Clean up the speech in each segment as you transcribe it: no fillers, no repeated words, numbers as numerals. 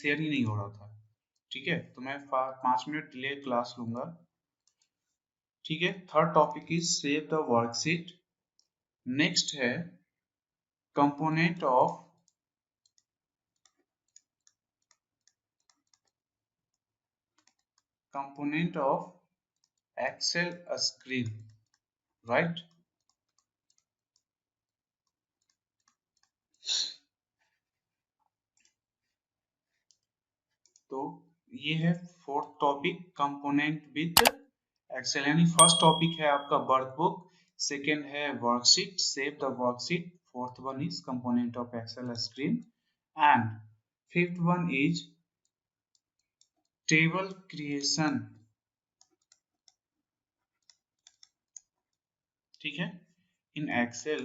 Share ही नहीं हो रहा था। ठीक है, तो मैं 5 मिनट डिले क्लास लूंगा। ठीक है, third topic is save the worksheet. Next है component of Excel screen, right. तो ये है fourth topic, component with Excel. यानी फर्स्ट टॉपिक है आपका वर्कबुक, सेकेंड है worksheet, save the worksheet, fourth one is component of Excel screen, and fifth one is table creation. ठीक है, in Excel.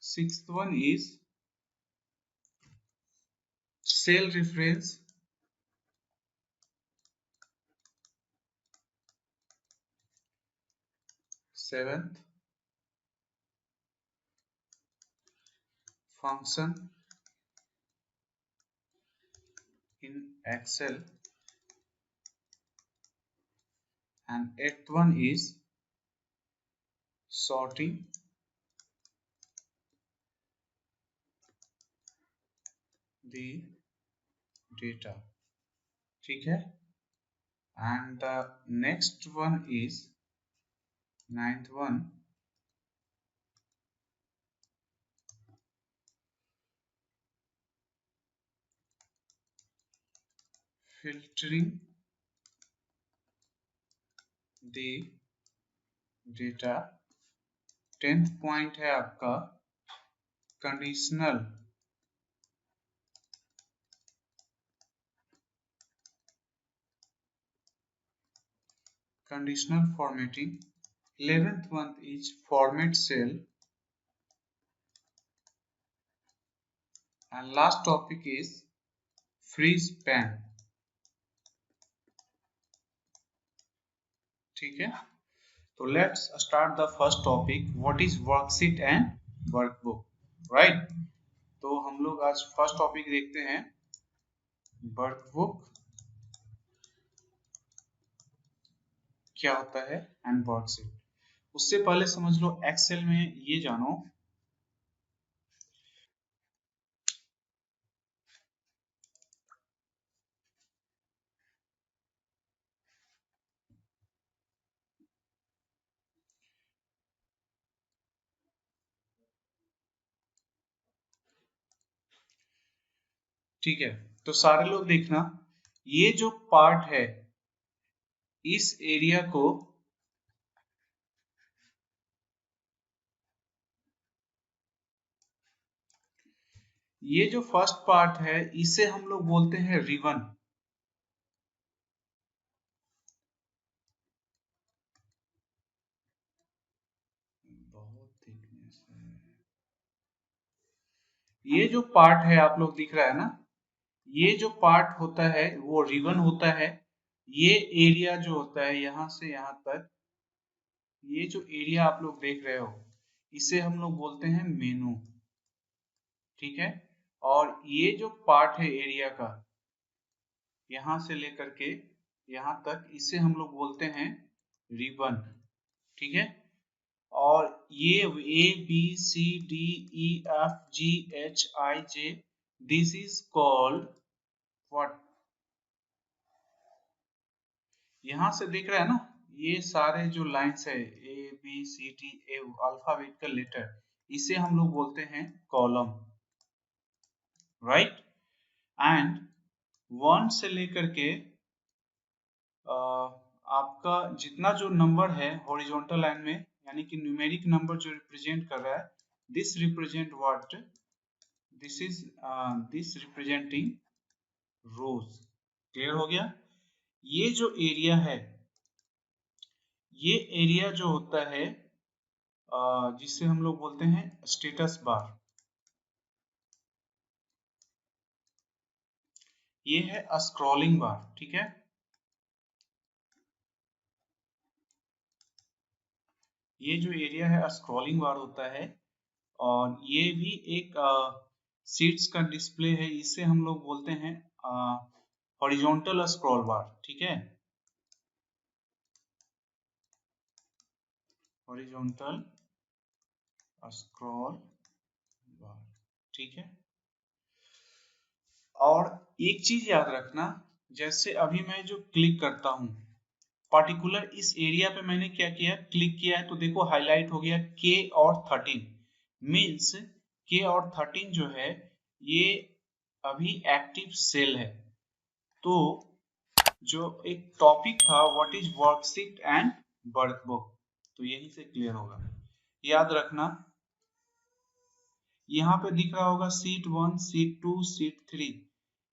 Sixth one is cell reference. Seventh function in Excel, and eighth one is sorting the data. ठीक है, and the next one is ninth one, filtering the data। 10th point है आपका conditional formatting। 11th one is format cell, and last topic is freeze pan। ठीक है, तो let's start the first topic, what is worksheet and workbook, right. तो हम लोग आज first topic देखते हैं, वर्कबुक क्या होता है एंड वर्कशीट। उससे पहले समझ लो एक्सेल में ये जानो, ठीक है। तो सारे लोग देखना, ये जो पार्ट है इस एरिया को ये जो फर्स्ट पार्ट है इसे हम लोग बोलते हैं रिबन। बहुत थिकनेस है। ये जो पार्ट है आप लोग दिख रहा है ना, ये जो पार्ट होता है वो रिबन होता है। ये एरिया जो होता है यहां से यहां तक, ये जो एरिया आप लोग देख रहे हो इसे हम लोग बोलते हैं मेनू। ठीक है, और ये जो पार्ट है एरिया का यहां से लेकर के यहां तक, इसे हम लोग बोलते हैं रिबन। ठीक है, और ये A B C D E F G H I J, this is called what. यहां से दिख रहा है ना, ये सारे जो लाइंस है A B C D A alphabetical letter, इसे हम लोग बोलते हैं कॉलम, राइट। एंड वन से लेकर के आपका जितना जो नंबर है हॉरिजॉन्टल लाइन में, यानी कि न्यूमेरिक नंबर जो रिप्रेजेंट कर रहा है, this represent what, this representing rows. Clear हो गया। ये जो एरिया है, ये एरिया जो होता है जिसे हम लोग बोलते हैं स्टेटस बार, ये है स्क्रॉलिंग बार। ठीक है, ये जो एरिया है स्क्रॉलिंग बार होता है, और ये भी एक सीट्स का डिस्प्ले है, इसे हम लोग बोलते हैं हॉरिजॉन्टल स्क्रॉल बार। ठीक है, हॉरिजॉन्टल स्क्रॉल बार। ठीक है, और एक चीज याद रखना, जैसे अभी मैं जो क्लिक करता हूं पार्टिकुलर इस एरिया पे, मैंने क्या किया, क्लिक किया है तो देखो हाईलाइट हो गया K और 13, मींस K और 13 जो है ये अभी एक्टिव सेल है। तो जो एक टॉपिक था what is worksheet and workbook, तो यहीं से क्लियर होगा। याद रखना, यहाँ पे दिख रहा होगा सीट 1, सीट 2, सीट 3,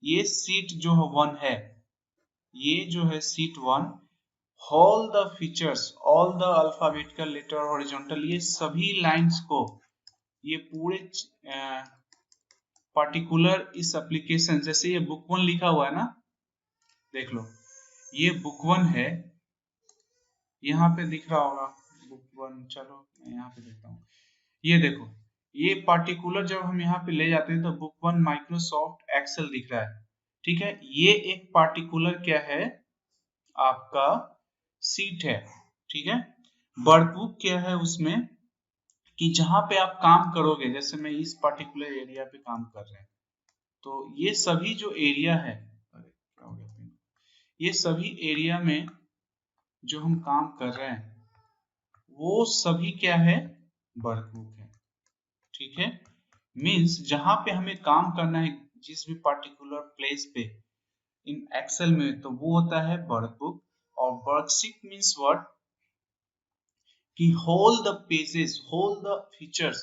ये सीट जो 1 है, ये जो है sheet 1, all the features, all the alphabetical letter horizontal, ये सभी लाइंस को, ये पूरे पार्टिकुलर इस एप्लीकेशन, जैसे ये बुक 1 लिखा हुआ है ना, देख लो ये बुक 1 है, यहाँ पे दिख रहा होगा बुक 1। चलो मैं यहाँ पे देखता हूँ, ये देखो ये पार्टिकुलर जब हम यहाँ पे ले जाते हैं तो बुक 1 माइक्रोसॉफ्ट एक्सेल दिख रहा है। ठीक है, ये एक पार्टिकुलर क्या है आपका सीट है। ठीक है, वर्कबुक क्या है उसमें कि जहां पे आप काम करोगे, जैसे मैं इस पर्टिकुलर एरिया पे काम कर रहे हैं, तो ये सभी जो एरिया है, अरे क्या हो गया, ये सभी एरिया में जो हम काम कर रहे हैं वो सभी क्या है, वर्कबुक है। ठीक है, मींस जहां पे हमें काम करना है जिस भी पर्टिकुलर प्लेस पे इन एक्सेल में, तो वो होता है वर्कबुक। और वर्कशीट मींस व्हाट, कि whole the pages, whole the features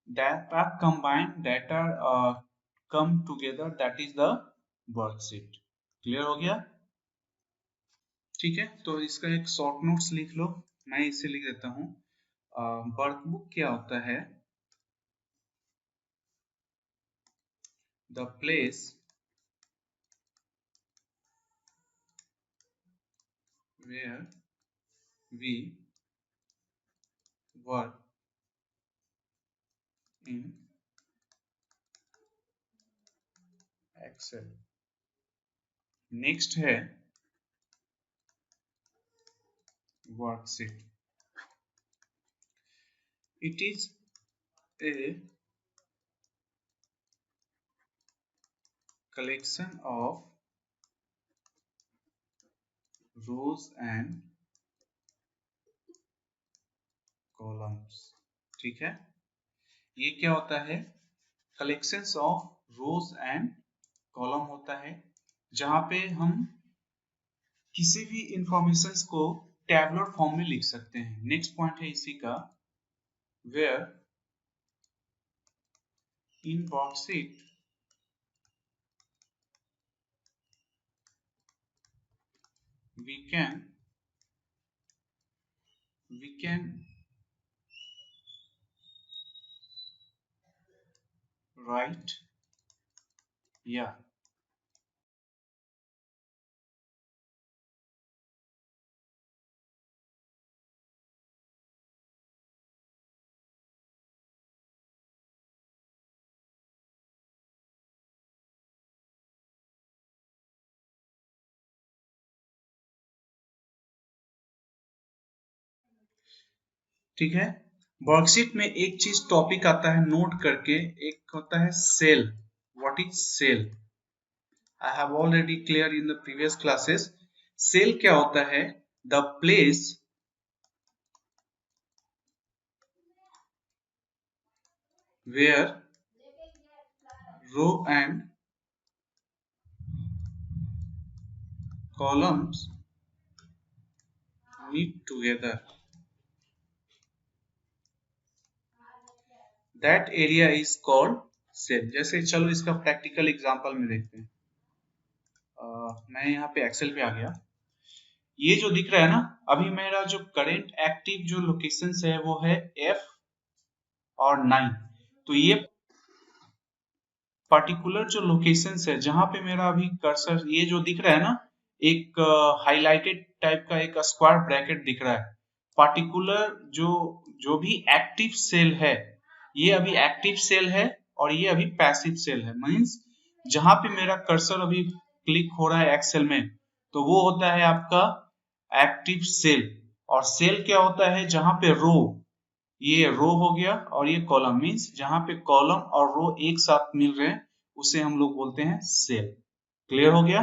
that are combined, that are come together, that is the worksheet। Clear हो गया? ठीक है, तो इसका एक शॉर्ट नोट्स लिख लो, मैं इसे लिख देता हूँ। वर्कबुक क्या होता है, the place where we work in Excel। Next है worksheet, it is a collection of rows and columns। ठीक है, ये क्या होता है, collections of rose and column होता है, जहां पे हम किसी भी इंफॉर्मेशन को टैबुलर फॉर्म में लिख सकते हैं। नेक्स्ट पॉइंट है इसी का, where in worksheet we can write, yeah, ठीक है। वर्कशीट में एक चीज टॉपिक आता है नोट करके, एक होता है cell. What is cell, I have already clear in the previous classes. Cell क्या होता है, the place where row and columns meet together, that area is called cell। जैसे चलो इसका प्रैक्टिकल एग्जांपल में देखते हैं। मैं यहाँ पे एक्सेल पे आ गया, ये जो दिख रहा है ना, अभी मेरा जो करंट एक्टिव जो लोकेशन है वो है F और 9। तो ये पर्टिकुलर जो लोकेशन है जहां पे मेरा अभी कर्सर, ये जो दिख रहा है ना, एक हाईलाइटेड टाइप का एक स्क्वायर ब्रैकेट दिख रहा है, पर्टिकुलर जो जो भी एक्टिव सेल है, ये अभी एक्टिव सेल है और ये अभी पैसिव सेल है। मीन्स जहां पे मेरा कर्सर अभी क्लिक हो रहा है एक्सेल में, तो वो होता है आपका एक्टिव सेल। और सेल क्या होता है, जहां पे रो, ये रो हो गया और ये कॉलम, मीन्स जहां पे कॉलम और रो एक साथ मिल रहे हैं उसे हम लोग बोलते हैं सेल। क्लियर हो गया।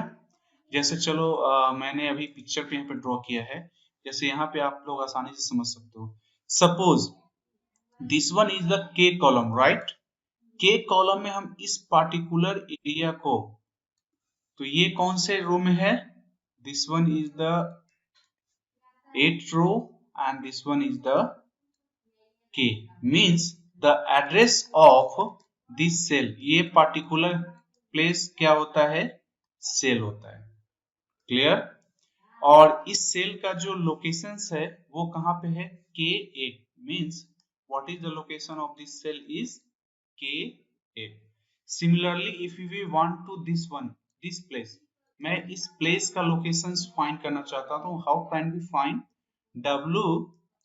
जैसे चलो मैंने अभी पिक्चर पे यहाँ पे ड्रॉ किया है, जैसे यहाँ पे आप लोग आसानी से समझ सकते हो। Suppose this one is the के कॉलम, राइट। के कॉलम में हम इस पार्टिकुलर एरिया को, तो ये कौन से रो में है, this one is the 8th row and this one is the K, means the address of this cell, ये particular place क्या होता है, सेल होता है। क्लियर। और इस सेल का जो लोकेशंस है वो कहां पे है, K8, means what is the location of this cell is K8। Similarly if we want to this one, this place, मैं इस प्लेस का लोकेशन फाइंड करना चाहता हूं, how can we find, W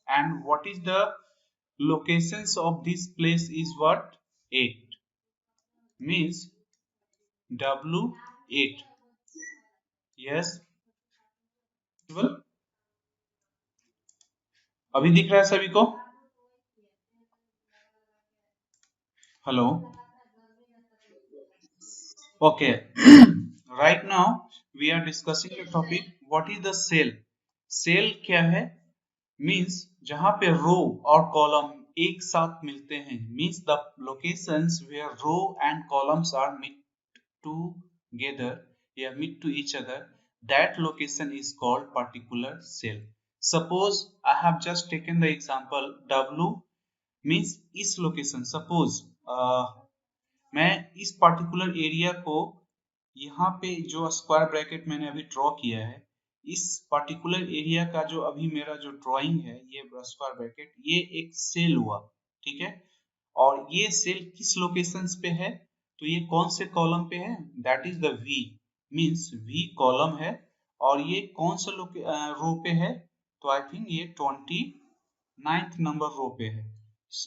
and what is the locations of this place is what, 8, means W8। yes, अभी दिख रहा है सभी को, hello, okay. Right now we are discussing the topic what is the cell. Cell क्या है, means जहां पे रो और कॉलम एक साथ मिलते हैं, means the locations where row and columns are meet together या meet to each other, that location is called particular cell. Suppose I have just taken the example W, means इस location, suppose मैं इस particular area को, यहाँ पे जो square bracket मैंने अभी ड्रॉ किया है, इस पर्टिकुलर एरिया का जो अभी मेरा जो ड्राइंग है, ये स्क्वायर ब्रैकेट, ये एक सेल हुआ, ठीक है। और ये सेल किस लोकेशंस पे है, तो ये कौन से कॉलम पे है, that is the V, means V column है। और ये कौन सा रो पे है, तो आई थिंक ये 29th नंबर रो पे है।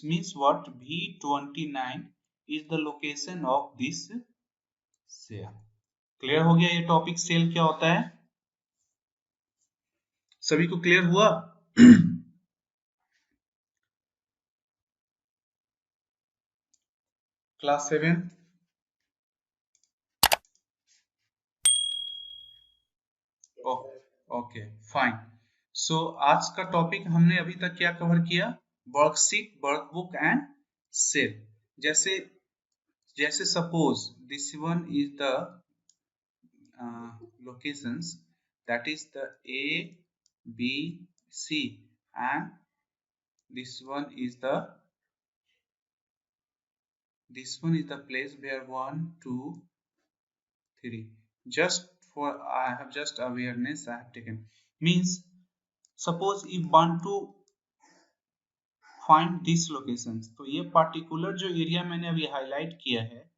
Means what, V29 is the location of this cell। Clear हो गया ये टॉपिक, सेल क्या होता है, सभी को क्लियर हुआ। Class 7, okay fine. सो आज का टॉपिक हमने अभी तक क्या कवर किया, वर्कशीट, वर्कबुक एंड सेल। जैसे जैसे suppose this one is the locations, that is the A, B, C, and this one is the place where 1, 2, 3, just for I have just awareness I have taken, means suppose if want to find these locations, तो ये particular जो area मैंने अभी highlight किया है,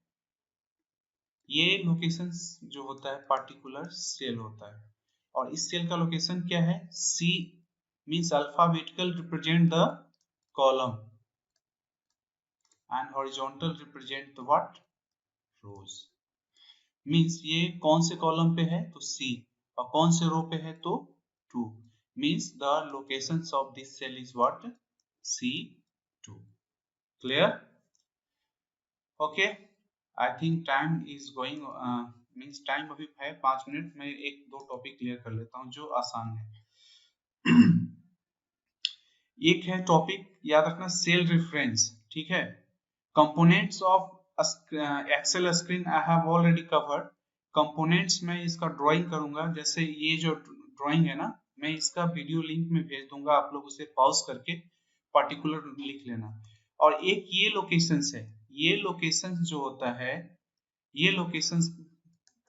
ये locations जो होता है पार्टिकुलर सेल होता है। और इस सेल का लोकेशन क्या है, C, means alphabetical represent the column and horizontal represent the what, rows. Means ये कौन से कॉलम पे है, तो C, और कौन से रो पे है, तो 2, means the locations of this cell is what, C2। Clear, okay. I think time is going, means time अभी है 5 मिनट, मैं एक दो टॉपिक क्लियर कर लेता हूं जो आसान है। एक है टॉपिक याद रखना, सेल रेफरेंस, ठीक है। Components of Excel screen I have already covered. Components में इसका ड्राइंग करूंगा, जैसे ये जो ड्राइंग है ना, मैं इसका वीडियो लिंक में भेज दूंगा, आप लोग उसे पॉज करके पर्टिकुलर लिख लेना। और एक ये लोकेशंस है, ये लोकेशंस जो होता है, ये लोकेशंस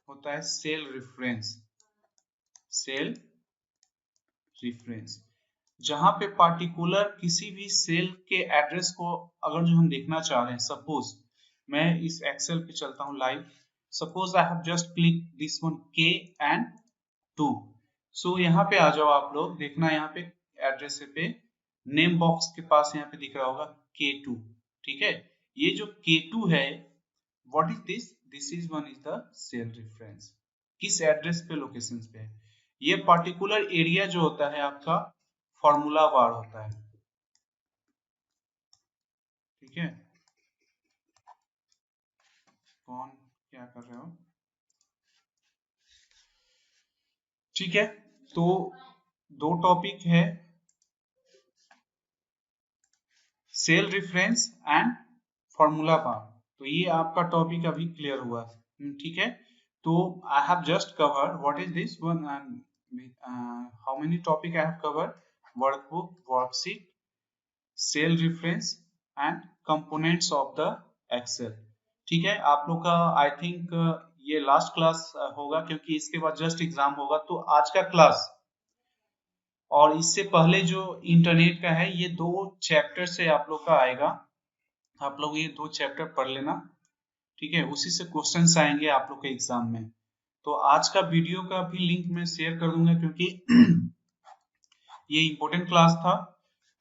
होता है सेल रेफरेंस, सेल रेफरेंस, जहां पे पार्टिकुलर किसी भी सेल के एड्रेस को अगर जो हम देखना चाह रहे हैं, सपोज मैं इस एक्सेल पे चलता हूं live, suppose I have just click this one K and 2, सो यहाँ पे आ जाओ आप लोग, देखना यहाँ पे एड्रेस पे नेम बॉक्स के पास यहाँ पे दिख रहा होगा K2, ठीक है। ये जो K2 है, what is this? This is one is the cell reference. किस एड्रेस पे, लोकेशन पे है? ये पर्टिकुलर एरिया जो होता है आपका फॉर्मूला वार होता है, ठीक है। कौन क्या कर रहे हो? ठीक है, तो दो टॉपिक है, cell reference and formula bar. तो ये आपका टॉपिक अभी क्लियर हुआ, ठीक है। तो I have just cover what is this one and how many topic I have cover? Workbook, worksheet, cell reference and components of the Excel. ठीक है, आप लोग का आई थिंक ये लास्ट क्लास होगा, क्योंकि इसके बाद जस्ट एग्जाम होगा। तो आज का क्लास और इससे पहले जो इंटरनेट का है, ये दो चैप्टर से आप लोग का आएगा। आप लोग ये दो चैप्टर पढ़ लेना, ठीक है। उसी से क्वेश्चंस आएंगे आप लोग के एग्जाम में। तो आज का वीडियो का भी लिंक मैं शेयर कर दूंगा, क्योंकि ये इम्पोर्टेंट क्लास था।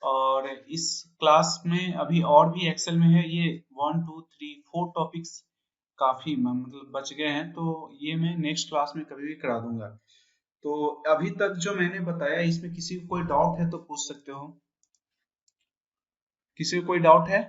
और इस क्लास में अभी और भी एक्सेल में है, ये 1 2 3 4 टॉपिक्स काफी मतलब बच गए हैं। तो ये मैं नेक्स्ट क्लास में कभी भी करा दूंगा। तो अभी तक जो मैंने बताया, इसमें किसी को कोई डाउट है तो पूछ सकते हो। किसी को कोई डाउट है?